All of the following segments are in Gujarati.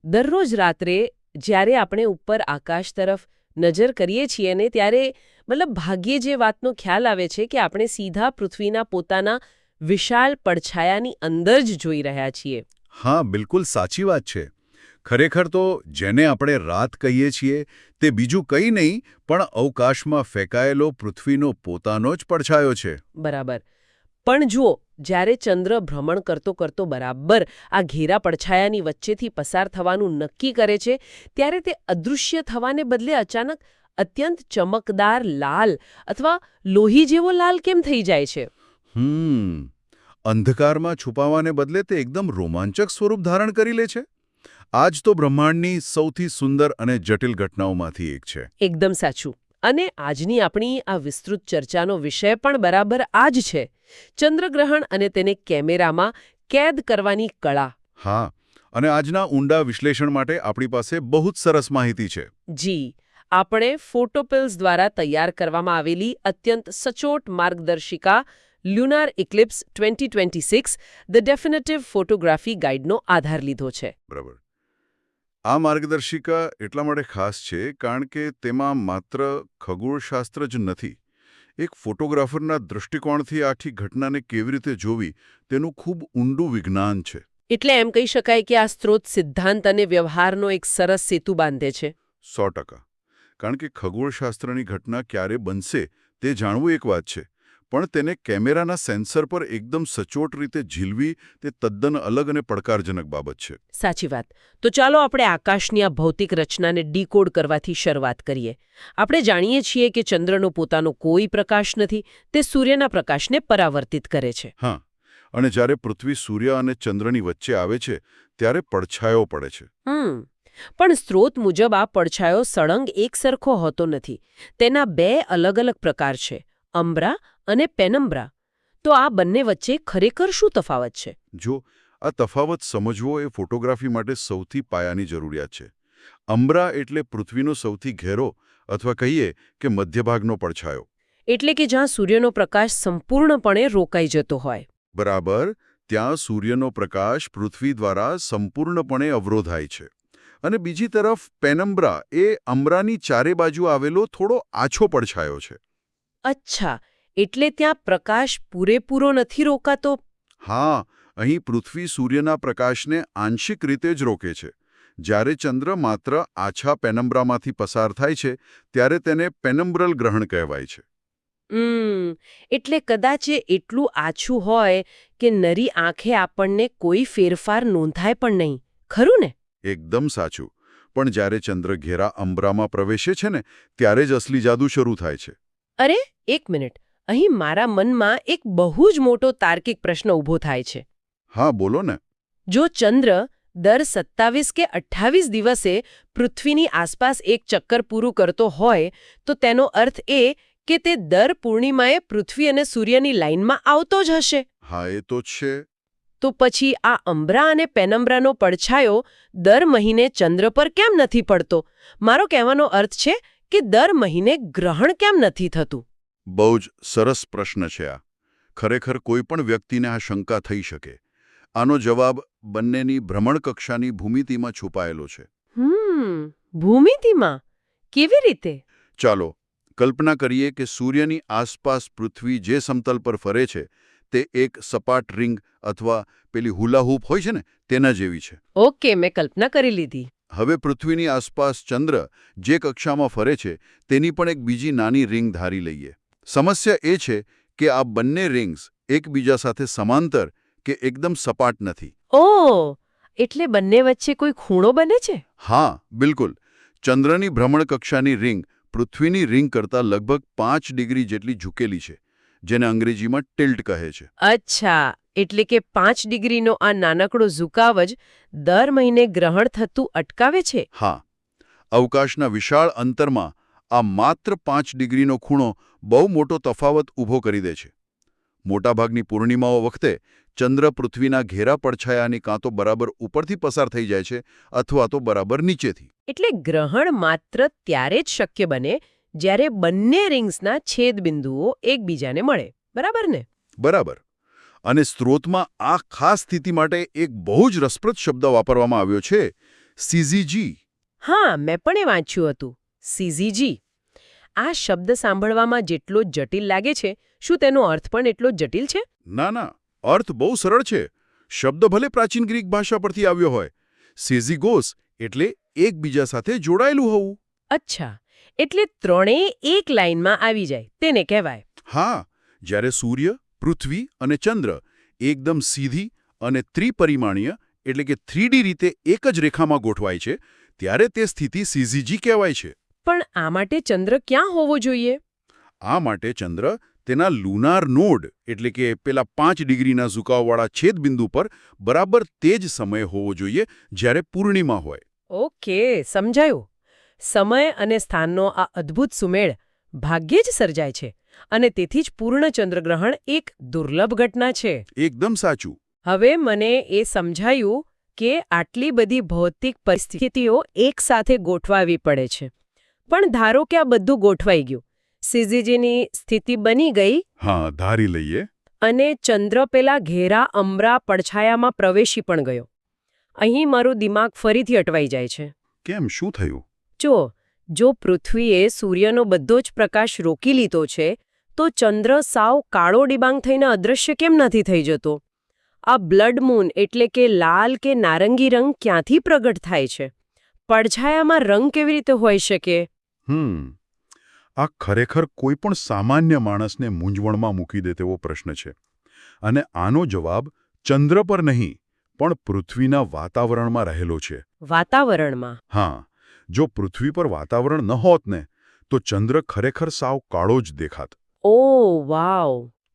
દરરોજ રાત્રે જ્યારે આપણે ઉપર આકાશ તરફ નજર કરીએ છીએ ને ત્યારે ભાગ્યે જે વાતનો ખ્યાલ આવે છે કે આપણે સીધા પૃથ્વીના પોતાના વિશાળ પડછાયાની અંદર જ જોઈ રહ્યા છીએ. હા, બિલકુલ સાચી વાત છે. ખરેખર તો જેને આપણે રાત કહીએ છીએ તે બીજું કંઈ નહીં પણ અવકાશમાં ફેંકાયેલો પૃથ્વીનો પોતાનો જ પડછાયો છે. બરાબર. પણ જુઓ, જ્યારે ચંદ્ર ભ્રમણ કરતો કરતો બરાબર આ ઘેરા પડછાયાની વચ્ચેથી પસાર થવાનું નક્કી કરે છે ત્યારે તે અદૃશ્ય થવાને બદલે અચાનક અત્યંત ચમકદાર લાલ અથવા લોહી જેવો લાલ કેમ થઈ જાય છે? અંધકારમાં છુપાવાને બદલે તે એકદમ રોમાંચક સ્વરૂપ ધારણ કરી લે છે. આ જ તો બ્રહ્માંડની સૌથી સુંદર અને જટિલ ઘટનાઓમાંથી એક છે. એકદમ સાચું. અને આજની આપણી આ વિસ્તૃત ચર્ચાનો વિષય પણ બરાબર આ જ છે. ચંદ્રગ્રહણ અને તેને કેમેરામાં કેદ કરવાની કળા. હા, અને આજના ઊંડા વિશ્લેષણ માટે આપણી પાસે બહુ જ સરસ માહિતી છે. જી, આપણે ફોટોપિલ્સ દ્વારા તૈયાર કરવામાં આવેલી અત્યંત સચોટ માર્ગદર્શિકા લ્યુનાર ઇક્લિપ્સ 2026 ધ ડેફિનેટિવ ફોટોગ્રાફી ગાઈડનો આધાર લીધો છે. બરાબર. આ માર્ગદર્શિકા એટલા માટે ખાસ છે કારણ કે તેમાં માત્ર ખગોળશાસ્ત્ર જ નથી. એક ફોટોગ્રાફરના દૃષ્ટિકોણથી આખી ઘટનાને કેવી રીતે જોવી તેનું ખૂબ ઊંડું વિજ્ઞાન છે. એટલે એમ કહી શકાય કે આ સ્ત્રોત સિદ્ધાંત અને વ્યવહારનો એક સરસ સેતુ બાંધે છે. 100%. કારણ કે ખગોળશાસ્ત્રની ઘટના ક્યારે બનશે તે જાણવું એક વાત છે, પણ તેને કેમેરાના સેન્સર પર એકદમ સચોટ રીતે ઝીલવી તે તદ્દન અલગ અને પડકારજનક બાબત છે. સાચી વાત. તો ચાલો આપણે આકાશની આ ભૌતિક રચનાને ડીકોડ કરવાથી શરૂઆત કરીએ. આપણે જાણીએ છીએ કે ચંદ્રનો પોતાનો કોઈ પ્રકાશ નથી, તે સૂર્યના પ્રકાશને પરાવર્તિત કરે છે. હા, અને જ્યારે પૃથ્વી સૂર્ય અને ચંદ્રની વચ્ચે આવે છે ત્યારે પડછાયો પડે છે. પણ સ્ત્રોત મુજબ આ પડછાયો સળંગ એકસરખો હોતો નથી. તેના બે અલગ અલગ પ્રકાર છે, અમ્બ્રા અને પેનમ્બ્રા. તો આ બંને વચ્ચે ખરેખર શું તફાવત છે? જો આ તફાવત સમજવો એ ફોટોગ્રાફી માટે સૌથી પાયાની જરૂરિયાત છે. અમ્બ્રા એટલે પૃથ્વીનો સૌથી ઘેરો અથવા કહીએ કે મધ્યભાગનો પડછાયો. એટલે કે જ્યાં સૂર્યનો પ્રકાશ સંપૂર્ણપણે રોકાઈ જતો હોય. બરાબર. ત્યાં સૂર્યનો પ્રકાશ પૃથ્વી દ્વારા સંપૂર્ણપણે અવરોધાય છે. અને બીજી તરફ પેનમ્બ્રા એ અમ્બ્રાની ચારે બાજુ આવેલો થોડો આછો પડછાયો છે. અચ્છા, એટલે ત્યાં પ્રકાશ પૂરેપૂરો નથી રોકાતો? હા, અહીં પૃથ્વી સૂર્યના પ્રકાશને આંશિક રીતે જ રોકે છે. જ્યારે ચંદ્ર માત્ર આછા પેનમ્બ્રામાંથી પસાર થાય છે ત્યારે તેને પેનમ્બ્રલ ગ્રહણ કહેવાય છે. એટલે કદાચ એ એટલું આછું હોય કે નરી આંખે આપણને કોઈ ફેરફાર નોંધાય પણ નહીં. ખરું ને? એકદમ સાચું. પણ જ્યારે ચંદ્ર ઘેરા અમ્બ્રામાં પ્રવેશે છે ને ત્યારે જ અસલી જાદુ શરૂ થાય છે. અરે, એક મિનિટ. અહીં મારા મનમાં એક બહુ જ મોટો તાર્કિક પ્રશ્ન ઊભો થાય છે. હા, બોલો ને. જો ચંદ્ર દર 27 કે 28 દિવસે પૃથ્વીની આસપાસ એક ચક્કર પૂરું કરતો હોય તો તેનો અર્થ એ કે તે દર પૂર્ણિમાએ પૃથ્વી અને સૂર્યની લાઇનમાં આવતો જ હશે. હા, એ તો છે. તો પછી આ અમ્બ્રા અને પેનમ્બ્રાનો પડછાયો દર મહિને ચંદ્ર પર કેમ નથી પડતો? મારો કહેવાનો અર્થ છે કે દર મહિને ગ્રહણ કેમ નથી થતું? બહુ જ સરસ પ્રશ્ન છે આ. ખરેખર કોઈ પણ વ્યક્તિને આ શંકા થઈ શકે. આનો જવાબ બંનેની ભ્રમણકક્ષાની ભૂમિતિમાં છુપાયેલો છે. ભૂમિતિમાં? કેવી રીતે? ચાલો કલ્પના કરીએ કે સૂર્યની આસપાસ પૃથ્વી જે સમતલ પર ફરે છે તે એક સપાટ રિંગ અથવા પેલી હુલા હૂપ હોય છે ને તેના જેવી છે. ઓકે, મેં કલ્પના કરી લીધી. હવે પૃથ્વીની આસપાસ ચંદ્ર જે કક્ષામાં ફરે છે તેની પણ એક બીજી નાની રિંગ ધારી લઈએ. સમસ્યા એ છે કે આ બંને રિંગ્સ એકબીજા સાથે સમાંતર કે એકદમ સપાટ નથી. ઓહ, એટલે બંને વચ્ચે કોઈ ખૂણો બને છે? હા, બિલકુલ. ચંદ્રની ભ્રમણકક્ષાની રિંગ પૃથ્વીની રિંગ કરતાં લગભગ 5 ડિગ્રી જેટલી ઝૂકેલી છે, જેને અંગ્રેજીમાં ટિલ્ટ કહે છે. અચ્છા, એટલે કે 5 ડિગ્રીનો આ નાનકડો ઝુકાવ જ દર મહિને ગ્રહણ થતું અટકાવે છે? હા, અવકાશના વિશાળ અંતરમાં આ માત્ર 5 ડિગ્રીનો ખૂણો બહુ મોટો તફાવત ઊભો કરી દે છે. મોટાભાગની પૂર્ણિમાઓ વખતે ચંદ્ર પૃથ્વીના ઘેરા પડછાયાની કાં તો બરાબર ઉપરથી પસાર થઈ જાય છે અથવા તો બરાબર નીચેથી. એટલે ગ્રહણ માત્ર ત્યારે જ શક્ય બને જ્યારે બંને રિંગ્સના છેદબિંદુઓ એકબીજાને મળે. બરાબર ને? બરાબર. અને સ્ત્રોતમાં આ ખાસ સ્થિતિ માટે એક બહુ જ રસપ્રદ શબ્દ વાપરવામાં આવ્યો છે, CZG. હા, મેં પણ એ વાંચ્યું હતું. CZG. આ શબ્દ સાંભળવામાં જેટલો જટિલ લાગે છે, શું તેનો અર્થ પણ એટલો જ જટિલ છે? ના, અર્થ બહુ સરળ છે. શબ્દ ભલે પ્રાચીન ગ્રીક ભાષા પરથી આવ્યો હોય. સેઝિગોસ એટલે એકબીજા સાથે જોડાયેલું હોવું. અચ્છા, એટલે ત્રણેય એક લાઇનમાં આવી જાય તેને કહેવાય. હા, જ્યારે સૂર્ય, પૃથ્વી અને ચંદ્ર એકદમ સીધી અને ત્રિપરિમાણીય એટલે કે 3D રીતે એક જ રેખામાં ગોઠવાય છે, ત્યારે તે સ્થિતિ CZG કહેવાય છે. પણ આ માટે ચંદ્ર ક્યાં હોવો જોઈએ? આ માટે ચંદ્ર તેના લુનાર નોડ એટલે કે પેલા 5 ડિગ્રીના ઝુકાવવાળા છેદબિંદુ પર બરાબર તે જ સમયે હોવો જોઈએ જ્યારે પૂર્ણિમા હોય. ઓકે, સમજાયું. સમય અને સ્થાનનો આ અદ્ભુત સુમેળ ભાગ્યે જ સર્જાય છે અને તેથી જ પૂર્ણ ચંદ્રગ્રહણ એક દુર્લભ ઘટના છે. એકદમ સાચું. હવે મને એ સમજાયું કે આટલી બધી ભૌતિક પરિસ્થિતિઓ એકસાથે ગોઠવાવી પડે છે. પણ ધારો કે આ બધું ગોઠવાઈ ગયું, CZGની સ્થિતિ બની ગઈ હા, ધારી લઈએ. અને ચંદ્ર પેલા ઘેરા અમરા પડછાયામાં પ્રવેશી પણ ગયો. અહીં મારું દિમાગ ફરીથી અટવાઈ જાય છે. કેમ, શું થયું? જો પૃથ્વીએ સૂર્યનો બધો જ પ્રકાશ રોકી લીધો છે, તો ચંદ્ર સાવ કાળો ડિબાંગ થઈને અદૃશ્ય કેમ નથી થઈ જતો? આ બ્લડ મૂન એટલે કે લાલ કે નારંગી રંગ ક્યાંથી પ્રગટ થાય છે? પડછાયામાં રંગ કેવી રીતે હોઈ શકે? આ ખરેખર કોઈ પણ સામાન્ય માણસને મૂંઝવણમાં મૂકી દે તેવો પ્રશ્ન છે. અને આનો જવાબ ચંદ્ર પર નહીં, પણ પૃથ્વીના વાતાવરણમાં રહેલો છે. વાતાવરણમાં? હા, જો પૃથ્વી પર વાતાવરણ ન હોત ને, તો ચંદ્ર ખરેખર સાવ કાળો જ દેખાત. ઓહ, વાવ!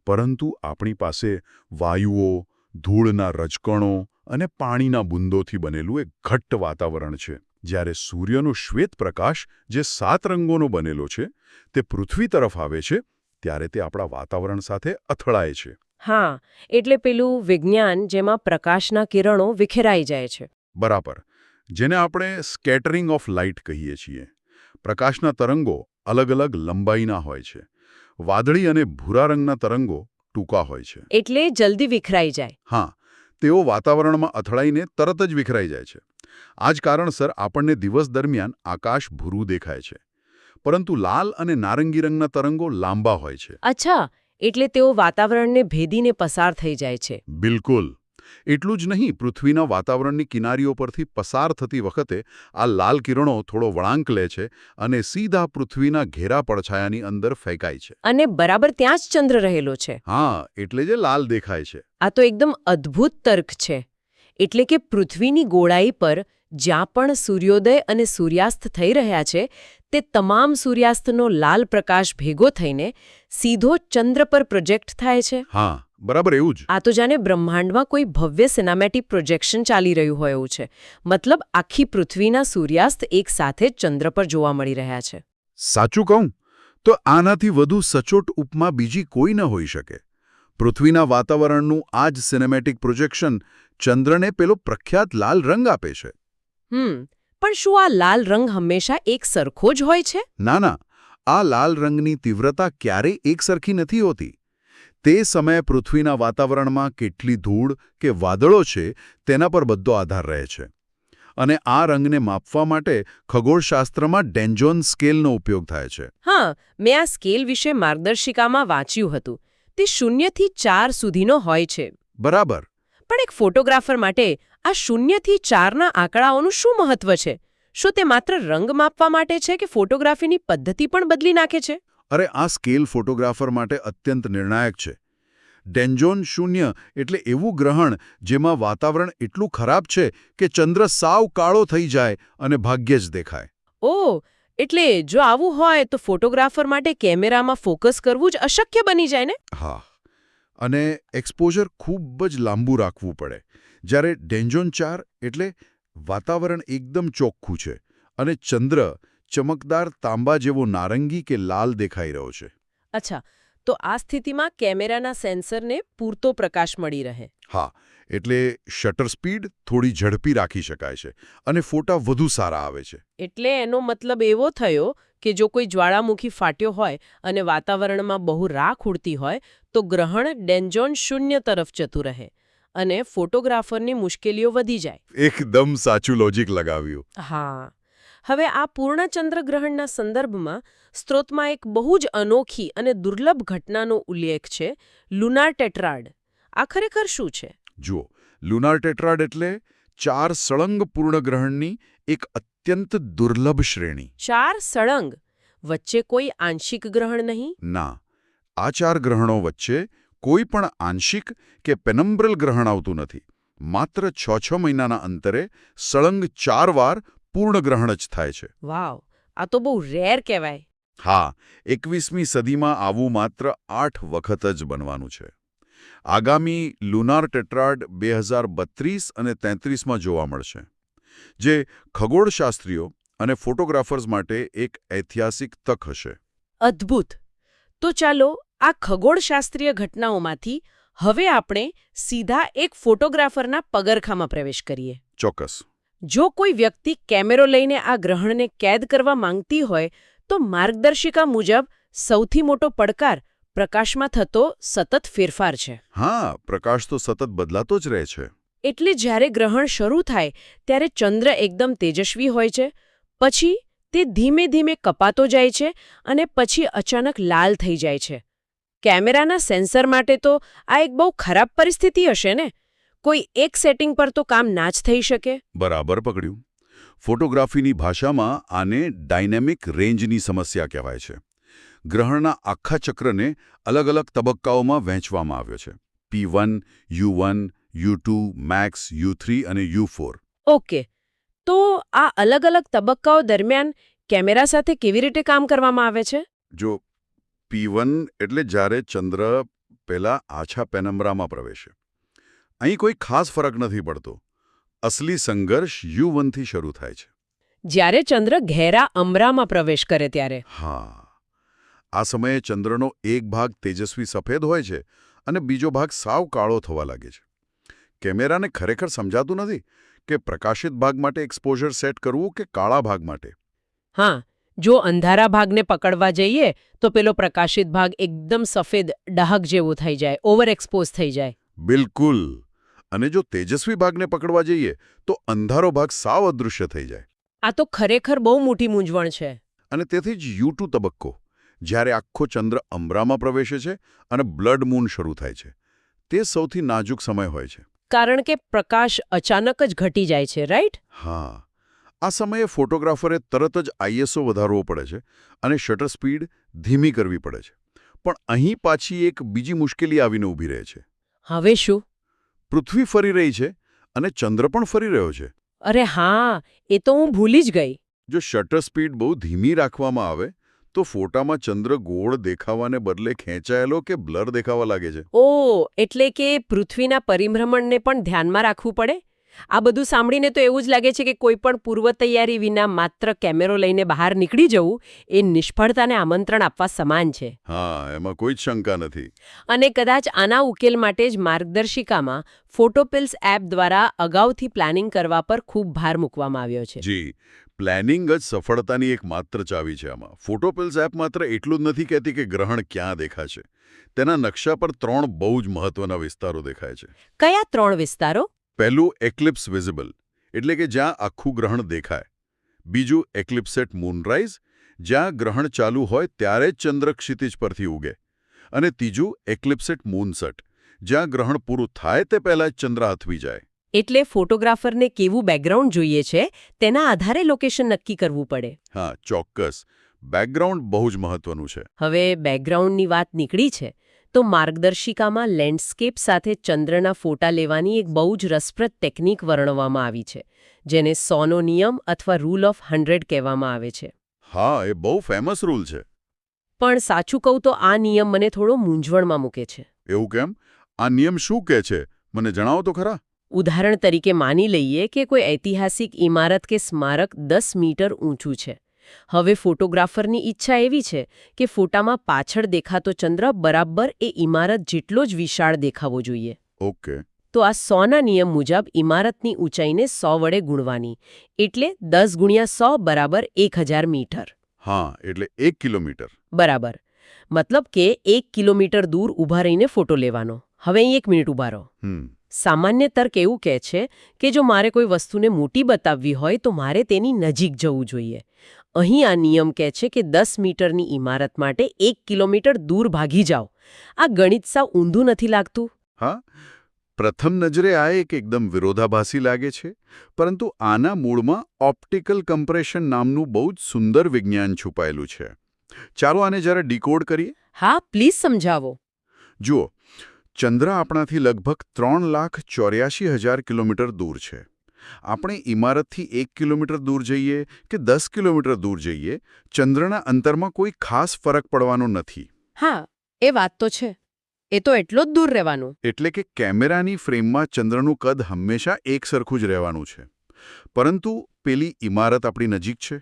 પરંતુ આપણી પાસે વાયુઓ, ધૂળના રજકણો અને પાણીના બુંદોથી બનેલું એક ઘટ્ટ વાતાવરણ છે. જ્યારે સૂર્યનો શ્વેત પ્રકાશ જે 7 રંગોનો બનેલો છે, તે પૃથ્વી તરફ આવે છે, ત્યારે તે આપણા વાતાવરણ સાથે અથડાય છે. હા, એટલે પેલું વિજ્ઞાન જેમાં પ્રકાશના કિરણો વિખેરાઈ જાય છે. બરાબર. જેને આપણે સ્કેટરિંગ ઓફ લાઇટ કહીએ છીએ. પ્રકાશના તરંગો અલગ અલગ લંબાઈના હોય છે. વાદળી અને ભૂરા રંગના તરંગો ટૂંકા હોય છે. એટલે જલ્દી વિખરાઈ જાય. હા, તેઓ વાતાવરણમાં અથડાઈને તરત જ વિખરાઈ જાય છે. આ જ કારણસર આપણને દિવસ દરમિયાન આકાશ ભૂરું દેખાય છે. પરંતુ લાલ અને નારંગી રંગના તરંગો લાંબા હોય છે. અચ્છા, એટલે તેઓ વાતાવરણને ભેદીને પસાર થઈ જાય છે. બિલકુલ. એટલું જ નહીં, પૃથ્વીના વાતાવરણની કિનારીઓ પરથી પસાર થતી વખતે આ લાલ કિરણો થોડો વળાંક લે છે અને સીધા પૃથ્વીના ઘેરા પડછાયાની અંદર ફેંકાય છે. અને બરાબર ત્યાં જ ચંદ્ર રહેલો છે. હા, એટલે જે લાલ દેખાય છે. આ તો એકદમ અદ્ભુત તર્ક છે. એટલે કે પૃથ્વીની ગોળાઈ પર જ્યાં પણ સૂર્યોદય અને સૂર્યાસ્ત થઈ રહ્યા છે, તે તમામ સૂર્યાસ્તનો લાલ પ્રકાશ ભેગો થઈને સીધો ચંદ્ર પર પ્રોજેક્ટ થાય છે. હા, બરાબર એવું જ. આ તો જાણે બ્રહ્માંડમાં કોઈ ભવ્ય સિનેમેટિક પ્રોજેક્શન ચાલી રહ્યું હોય એવું છે. મતલબ આખી પૃથ્વીના સૂર્યાસ્ત એક સાથે જ ચંદ્ર પર જોવા મળી રહ્યા છે. સાચું કહું તો આનાથી વધુ સચોટ ઉપમા બીજી કોઈ ન હોઈ શકે. પૃથ્વીના વાતાવરણનું આ જ સિનેમેટિક પ્રોજેક્શન ચંદ્રને પેલો પ્રખ્યાત લાલ રંગ આપે છે. પણ શું આ લાલ રંગ હંમેશા એક સરખો જ હોય છે? ના, આ લાલ રંગની તીવ્રતા ક્યારેય એકસરખી નથી હોતી. તે સમયે પૃથ્વીના વાતાવરણમાં કેટલી ધૂળ કે વાદળો છે તેના પર બધો આધાર રહે છે. અને આ રંગને માપવા માટે ખગોળશાસ્ત્રમાં ડેન્જોન સ્કેલનો ઉપયોગ થાય છે. હા, મેં આ સ્કેલ વિશે માર્ગદર્શિકામાં વાંચ્યું હતું. તે 0 થી 4 સુધીનો હોય છે. બરાબર. પણ એક ફોટોગ્રાફર માટે આ 0 થી 4ના આંકડાઓનું શું મહત્વ છે? શું તે માત્ર રંગ માપવા માટે છે કે ફોટોગ્રાફીની પદ્ધતિ પણ બદલી નાખે છે? અરે, આ સ્કેલ ફોટોગ્રાફર માટે અત્યંત નિર્ણાયક છે. ડેન્જોન 0 એટલે એવું ગ્રહણ જેમાં વાતાવરણ એટલું ખરાબ છે કે ચંદ્ર સાવ કાળો થઈ જાય અને ભાગ્યે જ દેખાય. ઓહ, એટલે જો આવું હોય તો ફોટોગ્રાફર માટે કેમેરામાં ફોકસ કરવું જ અશક્ય બની જાય ને? હા, અને એક્સપોઝર ખૂબ જ લાંબુ રાખવું પડે. જ્યારે ડેન્જોન 4 એટલે વાતાવરણ એકદમ ચોખ્ખું છે અને ચંદ્ર ચમકદાર તાંબા જેવો નારંગી કે લાલ દેખાઈ રહ્યો છે. અચ્છા, તો આ સ્થિતિમાં કેમેરાના સેન્સરને પૂરતો પ્રકાશ મળી રહે. હા, એટલે શટર સ્પીડ થોડી ઝડપી રાખી શકાય છે અને ફોટા વધુ સારા આવે છે. એટલે એનો મતલબ એવો થયો કે જો કોઈ જ્વાળામુખી ફાટ્યો હોય અને વાતાવરણમાં બહુ રાખ ઉડતી હોય તો ગ્રહણ ડેન્જોન 0 તરફ જતું રહે અને ફોટોગ્રાફરની મુશ્કેલીઓ વધી જાય. એકદમ સાચું લોજિક લગાવ્યું. હા. હવે આ પૂર્ણ ચંદ્રગ્રહણના સંદર્ભમાં સ્ત્રોતમાં એક બહુ જ અનોખી અને દુર્લભ ઘટનાનો ઉલ્લેખ છે, લુનાર ટેટ્રાડ. આ ખરેખર શું છે? જુઓ, લુનાર ટેટ્રાડ એટલે 4 સળંગ પૂર્ણગ્રહણની એક અત્યંત દુર્લભ શ્રેણી. 4 સળંગ? વચ્ચે કોઈ આંશિક ગ્રહણ નહીં? ના, આ 4 ગ્રહણો વચ્ચે કોઈ પણ આંશિક કે પેનમ્બ્રલ ગ્રહણ આવતું નથી. માત્ર 6 મહિનાના અંતરે સળંગ 4 વાર પૂર્ણગ્રહણ જ થાય છે. વાવ, આ તો બહુ રેર કહેવાય. હા, 21મી સદીમાં આવું માત્ર 8 વખત જ બનવાનું છે. આગામી લુનાર ટેટ્રાડ 2032 અને 33માં જોવા મળશે, જે ખગોળશાસ્ત્રીઓ અને ફોટોગ્રાફર્સ માટે એક ઐતિહાસિક તક હશે. અદ્ભુત. તો ચાલો આ ખગોળશાસ્ત્રીય ઘટનાઓમાંથી હવે આપણે સીધા એક ફોટોગ્રાફરના પગરખામાં પ્રવેશ કરીએ. ચોક્કસ. જો કોઈ વ્યક્તિ કેમેરો લઈને આ ગ્રહણને કેદ કરવા માંગતી હોય તો માર્ગદર્શિકા મુજબ સૌથી મોટો પડકાર પ્રકાશમાં થતો સતત ફેરફાર છે. હા, પ્રકાશ તો સતત બદલાતો જ રહે છે. એટલે જ્યારે ગ્રહણ શરૂ થાય ત્યારે ચંદ્ર એકદમ તેજસ્વી હોય છે, પછી તે ધીમે ધીમે કપાતો જાય છે અને પછી અચાનક લાલ થઈ જાય છે. કેમેરાના સેન્સર માટે તો આ એક બહુ ખરાબ પરિસ્થિતિ હશે ને? કોઈ એક સેટિંગ પર તો કામ ના જ થઈ શકે. બરાબર પકડ્યું. ફોટોગ્રાફીની ભાષામાં આને ડાયનેમિક રેન્જની સમસ્યા કહેવાય છે. ગ્રહણના આખા ચક્રને અલગ અલગ તબક્કાઓમાં વહેંચવામાં આવ્યો છે. P1, U1, U2, Max, U3 અને U4. ઓકે, તો આ અલગ અલગ તબક્કાઓ દરમિયાન કેમેરા સાથે કેવી રીતે કામ કરવામાં આવે છે? જો P1 એટલે જ્યારે ચંદ્ર પહેલા આછા પેનમ્બ્રામાં પ્રવેશે. અહીં કોઈ ખાસ ફરક નથી પડતો. અસલી સંઘર્ષ U1 થી શરૂ થાય છે. જ્યારે ચંદ્ર ઘેરા અમરામાં પ્રવેશ કરે ત્યારે. હા, આ સમયે ચંદ્રનો એક ભાગ તેજસ્વી સફેદ હોય છે અને બીજો ભાગ સાવ કાળો થવા લાગે છે. કેમેરાને ખરેખર સમજાતું નથી કે પ્રકાશિત ભાગ માટે એક્સપોઝર સેટ કરવું કે કાળા ભાગ માટે. હા, જો અંધારા ભાગને પકડવા જઈએ તો પેલો પ્રકાશિત ભાગ એકદમ સફેદ ડાહક જેવો થઈ જાય, ઓવર એક્સપોઝ થઈ જાય. બિલકુલ. અને જો તેજસ્વી ભાગને પકડવા જઈએ તો અંધારો ભાગ સાવ અદૃશ્ય થઈ જાય. આ તો ખરેખર બહુ મોટી મૂંઝવણ છે. અને તેથી જ U2 તબક્કો, જ્યારે આખો ચંદ્ર અમરામાં પ્રવેશે છે અને બ્લડ મૂન શરૂ થાય છે, તે સૌથી નાજુક સમય હોય છે. કારણ કે પ્રકાશ અચાનક જ ઘટી જાય છે, રાઈટ? હા, આ સમયે ફોટોગ્રાફરે તરત જ ISO વધારવો પડે છે અને શટર સ્પીડ ધીમી કરવી પડે છે. પણ અહીં પાછી એક બીજી મુશ્કેલી આવીને ઊભી રહે છે. હવે શું? પૃથ્વી ફરી રહી છે અને ચંદ્ર પણ ફરી રહ્યો છે. અરે હા, એ તો હું ભૂલી જ ગઈ. જો શટર સ્પીડ બહુ ધીમી રાખવામાં આવે તો ફોટામાં ચંદ્ર ગોળ દેખાવાને બદલે ખેંચાયેલો કે બ્લર દેખાવા લાગે છે. એટલે કે પૃથ્વીના પરિભ્રમણને પણ ધ્યાનમાં રાખવું પડે? આ બધું સાંભળીને તો એવું જ લાગે છે કે કોઈ પણ પૂર્વ તૈયારી વિના માત્ર કેમેરો લઈને બહાર નીકળી જવું એ નિષ્ફળતાને આમંત્રણ આપવા સમાન છે. હા, એમાં કોઈ જ શંકા નથી. અને કદાચ આના ઉકેલ માટે જ માર્ગદર્શિકામાં ફોટોપિલ્સ એપ દ્વારા અગાઉથી પ્લાનિંગ કરવા પર ખૂબ ભાર મૂકવામાં આવ્યો છે. જી, પ્લાનિંગ જ સફળતાની એક માત્ર ચાવી છે આમાં. ફોટોપિલ્સ એપ માત્ર એટલું જ નથી કહેતી કે ગ્રહણ ક્યાં દેખાશે. તેના નકશા પર 3 બહુ જ મહત્વના વિસ્તારો દેખાય છે. કયા 3 વિસ્તારો? પહેલું એક્લિપ્સ વિઝિબલ, એટલે કે જ્યાં આખું ગ્રહણ દેખાય. બીજું એક્લિપ્સેટ મૂનરાઇઝ, જ્યાં ગ્રહણ ચાલુ હોય ત્યારે જ ચંદ્ર ક્ષિતિજ પરથી ઉગે. અને ત્રીજું એક્લિપ્સેટ મૂનસટ, જ્યાં ગ્રહણ પૂરું થાય તે પહેલાં જ ચંદ્ર આથમી જાય. એટલે ફોટોગ્રાફરને કેવું બેકગ્રાઉન્ડ જોઈએ છે તેના આધારે લોકેશન નક્કી કરવું પડે. હા, ચોક્કસ. બેકગ્રાઉન્ડ બહુ જ મહત્વનું છે. હવે બેકગ્રાઉન્ડની વાત નીકળી છે તો માર્ગદર્શિકામાં લેન્ડસ્કેપ સાથે ચંદ્રના ફોટા લેવાની એક બહુ જ રસપ્રદ ટેકનિક વર્ણવવામાં આવી છે, જેને 100નો નિયમ અથવા રૂલ ઓફ 100 કહેવામાં આવે છે. હા, એ બહુ ફેમસ રૂલ છે. પણ સાચું કહું તો આ નિયમ મને થોડો મૂંઝવણમાં મૂકે છે. એવું કેમ? આ નિયમ શું કહે છે? મને જણાવો તો ખરા. ઉદાહરણ તરીકે માની લઈએ કે કોઈ ઐતિહાસિક ઇમારત કે સ્મારક 10 મીટર ઊંચું છે. હવે ફોટોગ્રાફરની ઈચ્છા એવી છે કે ફોટામાં પાછળ દેખાતો ચંદ્ર બરાબર એ ઇમારત જેટલો જ વિશાળ દેખાવો જોઈએ. ઓકે. તો આ 100ના નિયમ મુજબ ઇમારતની ઊંચાઈને 100 વડે ગુણવાની, એટલે 10 ગુણ્યા 100 બરાબર 1000 મીટર. હા, એટલે 1 કિલોમીટર. બરાબર. મતલબ કે 1 કિલોમીટર દૂર ઊભા રહીને ફોટો લેવાનો. હવે અહીં 1 મિનિટ ઊભા રહો. સામાન્ય તર્ક એવું કહે છે કે જો મારે કોઈ વસ્તુને મોટી બતાવવી હોય તો મારે તેની નજીક જવું જોઈએ. અહીં આ નિયમ કહે છે કે 10 મીટરની ઇમારત માટે 1 કિલોમીટર દૂર ભાગી જાઓ. આ ગણિત સાવ ઊંધું નથી લાગતું? હા, પ્રથમ નજરે આ એક એકદમ વિરોધાભાસી લાગે છે, પરંતુ આના મૂળમાં ઓપ્ટિકલ કમ્પ્રેશન નામનું બહુ જ સુંદર વિજ્ઞાન છુપાયેલું છે. ચાલો આને જરા ડીકોડ કરીએ. હા, પ્લીઝ સમજાવો. જુઓ, ચંદ્ર આપણાથી લગભગ 3,84,000 કિલોમીટર દૂર છે. આપણે ઇમારતથી 1 કિલોમીટર દૂર જઈએ કે 10 કિલોમીટર દૂર જઈએ, ચંદ્રના અંતરમાં કોઈ ખાસ ફરક પડવાનો નથી. હા, એ વાત તો છે. એ તો એટલો જ દૂર રહેવાનું. એટલે કે કેમેરાની ફ્રેમમાં ચંદ્રનું કદ હંમેશા એક સરખું જ રહેવાનું છે. પરંતુ પેલી ઇમારત આપણી નજીક છે.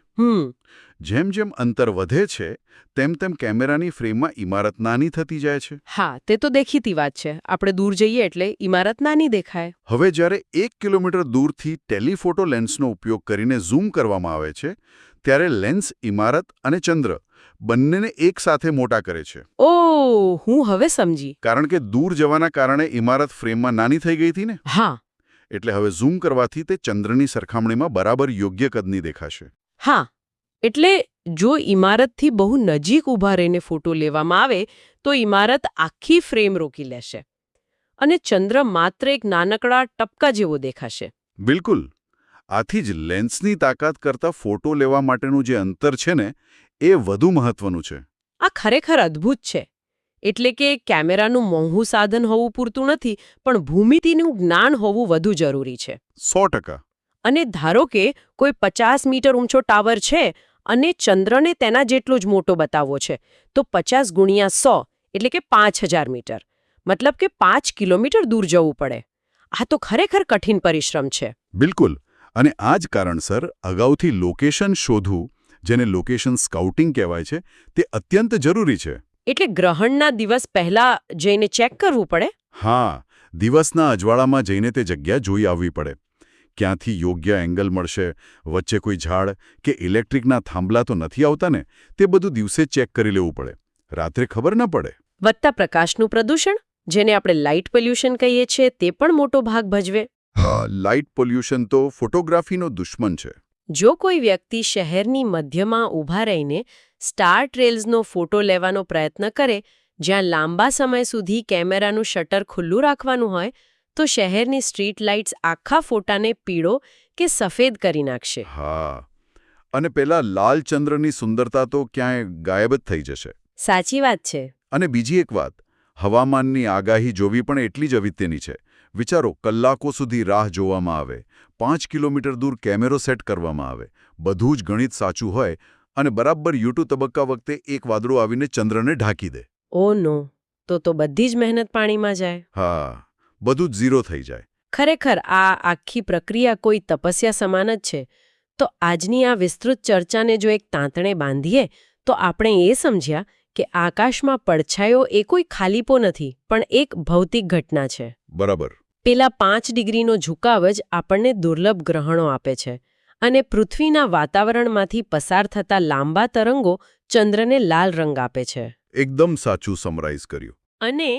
જેમ જેમ અંતર વધે છે તેમ તેમ કેમેરાની ફ્રેમમાં ઇમારત નાની થતી જાય છે. હા, તે તો દેખીતી વાત છે. આપણે દૂર જઈએ એટલે ઇમારત નાની દેખાય. હવે જ્યારે 1 કિલોમીટર દૂરથી ટેલિફોટો લેન્સનો ઉપયોગ કરીને ઝૂમ કરવામાં આવે છે ત્યારે લેન્સ ઇમારત અને ચંદ્ર બંનેને એકસાથે મોટા કરે છે. ઓહ, હું હવે સમજી. કારણ કે દૂર જવાના કારણે ઇમારત ફ્રેમમાં નાની થઈ ગઈ હતી ને. હા. એટલે હવે ઝૂમ કરવાથી તે ચંદ્રની સરખામણીમાં બરાબર યોગ્ય કદની દેખાશે. હા, એટલે જો ઇમારતથી બહુ નજીક ઊભા રહીને ફોટો લેવામાં આવે તો ઇમારત આખી ફ્રેમ રોકી લેશે અને ચંદ્ર માત્ર એક નાનકડા ટપકા જેવો દેખાશે. બિલકુલ. આથી જ લેન્સની તાકાત કરતાં ફોટો લેવા માટેનું જે અંતર છે ને એ વધુ મહત્વનું છે. આ ખરેખર અદ્ભુત છે. એટલે કે કેમેરાનું મોંઘું સાધન હોવું પૂરતું નથી, પણ ભૂમિતિનું જ્ઞાન હોવું વધુ જરૂરી છે. 100%. અને ધારો કે કોઈ 50 મીટર ઊંચો ટાવર છે અને ચંદ્રને તેના જેટલો જ મોટો બતાવવો છે, તો 50 ગુણ્યા 100 એટલે કે 5000 મીટર. મતલબ કે 5 કિલોમીટર દૂર જવું પડે. આ તો ખરેખર કઠિન પરિશ્રમ છે. બિલકુલ. અને આ જ કારણસર અગાઉથી લોકેશન શોધવું, જેને લોકેશન સ્કાઉટિંગ કહેવાય છે, તે અત્યંત જરૂરી છે. એટલે ગ્રહણના દિવસ પહેલા જઈને ચેક કરવું પડે? હા, દિવસના અજવાળામાં જઈને તે જગ્યા જોઈ આવવી પડે. ક્યાંથી યોગ્ય એંગલ મળશે, વચ્ચે કોઈ ઝાડ કે ઇલેક્ટ્રિકના થાંભલા તો નથી આવતા ને, તે બધું દિવસે ચેક કરી લેવું પડે. રાત્રે ખબર ન પડે. વધતા પ્રકાશનું પ્રદૂષણ, જેને આપણે લાઇટ પોલ્યુશન કહીએ છીએ, તે પણ મોટો ભાગ ભજવે. લાઇટ પોલ્યુશન તો ફોટોગ્રાફીનો દુશ્મન છે. જો કોઈ વ્યક્તિ શહેરની મધ્યમાં ઊભા રહીને સ્ટાર ટ્રેલ્સનો ફોટો લેવાનો પ્રયત્ન કરે, જ્યાં લાંબા સમય સુધી કેમેરાનું શટર ખુલ્લું રાખવાનું હોય, તો શહેરની સ્ટ્રીટ લાઇટ્સ આખા ફોટાને પીળો કે સફેદ કરી નાખશે. હા, અને પેલા લાલ ચંદ્રની સુંદરતા તો ક્યાંય ગાયબ જ થઈ જશે. સાચી વાત છે. અને બીજી એક વાત, હવામાનની આગાહી જોવી પણ એટલી જ અગત્યની છે. વિચારો, કલાકો સુધી રાહ જોવામાં આવે, 5 કિલોમીટર દૂર કેમેરો સેટ કરવામાં આવે, બધું જ ગણિત સાચું હોય અને બરાબર યુ2 તબક્કા વખતે એક વાદળો આવીને ચંદ્રને ઢાંકી દે. ઓ નો, તો બધી જ મહેનત પાણીમાં જાય. હા, બધું જ ઝીરો થઈ જાય. ખરેખર આ આખી પ્રક્રિયા કોઈ તપસ્યા સમાન જ છે. તો આજની આ વિસ્તૃત ચર્ચાને જો એક તાંતણે બાંધીએ તો આપણે એ સમજ્યા કે આકાશમાં પડછાયો એ કોઈ ખાલીપો નથી, પણ એક ભૌતિક ઘટના છે. બરાબર. પેલા 5 ડિગ્રીનો ઝુકાવ જ આપણને દુર્લભ ગ્રહણો આપે છે અને પૃથ્વીના વાતાવરણમાંથી પસાર થતા લાંબા તરંગો ચંદ્રને લાલ રંગ આપે છે. એકદમ સાચું સમરાઇઝ કર્યું. અને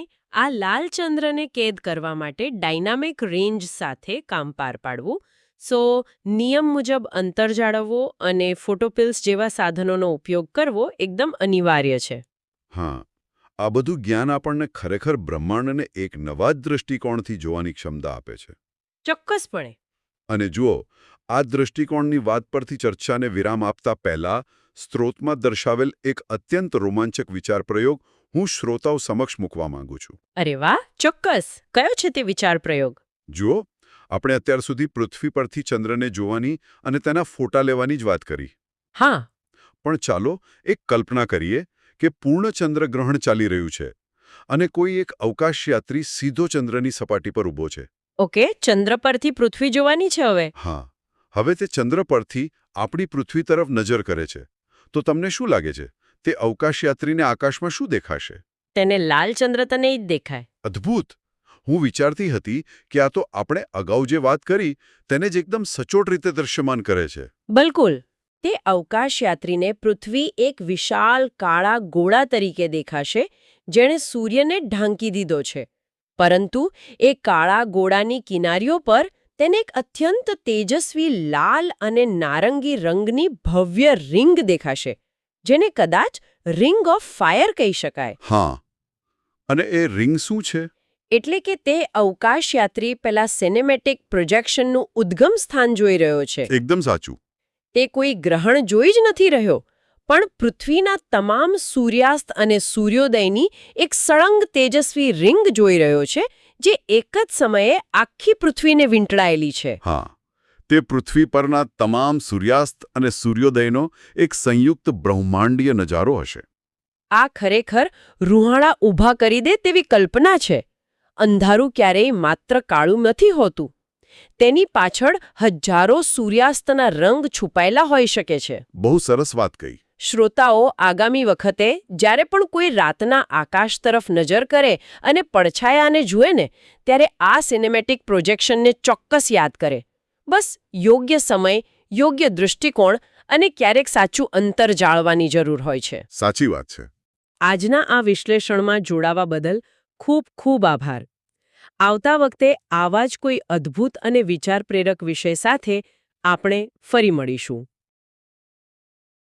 આ લાલ ચંદ્રને કેદ કરવા માટે ડાયનામિક રેન્જ સાથે કામ પાર પાડવું, નિયમ મુજબ અંતર જાળવવો અને ફોટોપિલ્સ જેવા સાધનોનો ઉપયોગ કરવો એકદમ અનિવાર્ય છે. હા, આ બધું જ્ઞાન આપણને ખરેખર બ્રહ્માંડને એક નવા જ દૃષ્ટિકોણથી જોવાની ક્ષમતા આપે છે. ચોક્કસપણે. અને જુઓ, આ દૃષ્ટિકોણની વાત પરથી ચર્ચાને વિરામ આપતા પહેલા સ્ત્રોતમાં દર્શાવેલ એક અત્યંત રોમાંચક વિચાર પ્રયોગ હું શ્રોતાઓ સમક્ષ મૂકવા માંગુ છું. અરે વાહ, ચોક્કસ. કયો છે તે વિચાર પ્રયોગ? જુઓ, આપણે અત્યાર સુધી પૃથ્વી પરથી ચંદ્રને જોવાની અને તેના ફોટા લેવાની જ વાત કરી. હા. પણ ચાલો એક કલ્પના કરીએ કે પૂર્ણ ચંદ્રગ્રહણ ચાલી રહ્યું છે અને કોઈ એક અવકાશયાત્રી સીધો ચંદ્રની સપાટી પર ઊભો છે. ઓકે, ચંદ્ર પરથી પૃથ્વી જોવાની છે હવે. હા, હવે તે ચંદ્ર પરથી આપણી પૃથ્વી તરફ નજર કરે છે. તો તમને શું લાગે છે, તે અવકાશયાત્રીને આકાશમાં શું દેખાશે? તેને લાલ ચંદ્ર તો નહીં જ દેખાય. અદ્ભુત! હું વિચારતી હતી કે આ તો આપણે અગાઉ જે વાત કરી તેને જ એકદમ સચોટ રીતે દૃશ્યમાન કરે છે. બિલકુલ. તે અવકાશયાત્રીને પૃથ્વી એક વિશાળ કાળા ગોળા તરીકે દેખાશે, જેણે સૂર્યને ઢાંકી દીધો છે. પરંતુ એ કાળા ગોળાની કિનારીઓ પર તેને એક અત્યંત તેજસ્વી લાલ અને નારંગી રંગની ભવ્ય રિંગ દેખાશે, જેને કદાચ રિંગ ઓફ ફાયર કહી શકાય. હા, અને એ રિંગ શું છે? એટલે કે તે અવકાશયાત્રી પેલા સિનેમેટિક પ્રોજેક્શનનું ઉદ્ગમ સ્થાન જોઈ રહ્યો છે. એકદમ સાચું. તે કોઈ ગ્રહણ જોઈ જ નથી રહ્યો, પણ પૃથ્વીના તમામ સૂર્યાસ્ત અને સૂર્યોદયની એક સળંગ તેજસ્વી રિંગ જોઈ રહ્યો છે, જે એક જ સમયે આખી પૃથ્વીને વીંટળાયેલી છે. હા, તે પૃથ્વી પરના તમામ સૂર્યાસ્ત અને સૂર્યોદયનો એક સંયુક્ત બ્રહ્માંડીય નજારો હશે. આ ખરેખર રૂહાણા ઊભા કરી દે તેવી કલ્પના છે. અંધારું ક્યારેય માત્ર કાળું નથી હોતું. તેની પાછળ હજારો સૂર્યાસ્તના રંગ છુપાયેલા હોઈ શકે છે. બહુ સરસ વાત કહી. શ્રોતાઓ આગામી વખતે જ્યારે પણ કોઈ રાતના આકાશ તરફ નજર કરે અને પડછાયાને જુએ ને, ત્યારે આ સિનેમેટિક પ્રોજેક્શનને ચોક્કસ યાદ કરે. બસ યોગ્ય સમય, યોગ્ય દૃષ્ટિકોણ અને ક્યારેક સાચું અંતર જાળવાની જરૂર હોય છે. સાચી વાત છે. આજના આ વિશ્લેષણમાં જોડાવા બદલ ખૂબ ખૂબ આભાર. આવતા વખતે આવા જ કોઈ અદ્ભુત અને વિચાર પ્રેરક વિષય સાથે આપણે ફરી મળીશું.